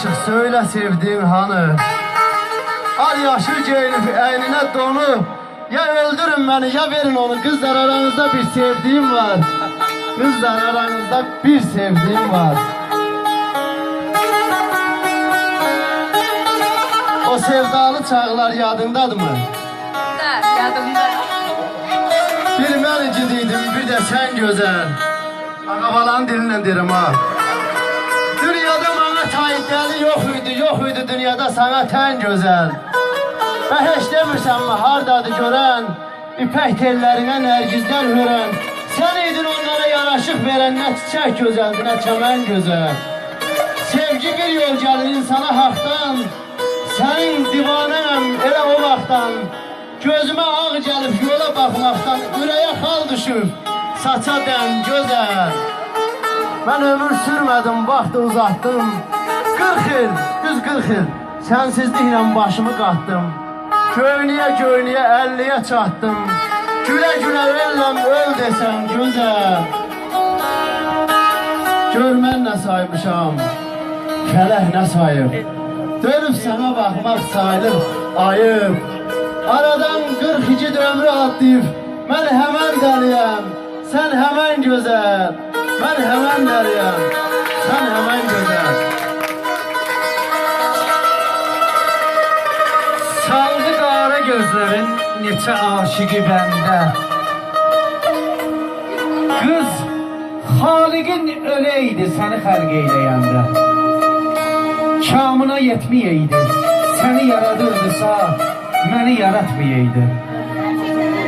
aşık söyle sevdiğin hanı. Al yaşıl geyinip eynine donu. Ya öldürün beni ya verin onu. Kızlar aranızda bir sevdiğim var. Kızlar aranızda bir sevdiğim var. O sevdalı çağlar yadındadır mı? Da, yadımda. Bir ben icidiydim bir de sen güzel. Ağabalan dilinle derim ha. Dünyada bana tayyideli yok idi dünyada sana ten güzel. Ben hiç demirsen mi hardadı gören, İpek tellerine nergizler hören. Sen idin onlara yaraşık veren, ne çiçek güzeldi ne çemen güzel. Sevgi bir yol gelir insana haktan. Senin divanenəm elə o vaxtdan. Gözüme ağ gelip yola bakmaktan. Ürəyə xal düşüb saça dən gözəl. Ben ömür sürmedim, vaxtı uzattım. 40 yıl, düz 40 yıl sensizliklə başımı qattım. Göynüyə 50'ye çatdım. Gülə gülə verləm öl desəm gözəl. Gör mən nə saymışam, fələk nə sayıb. Dönüp sana bakmak sayılır ayıp. Aradan 42 ömrü atlayıp ben hemen deliyem, sen hemen güzel. Ben hemen deliyem, sen hemen güzel. Saldı qara gözlərin neçə aşıqı bəndə. Qız Xaliqin öləydi səni xəlq eyləyəndə. Kamına yetməyəydi, səni yaradırdısa, məni yaratmayaydı.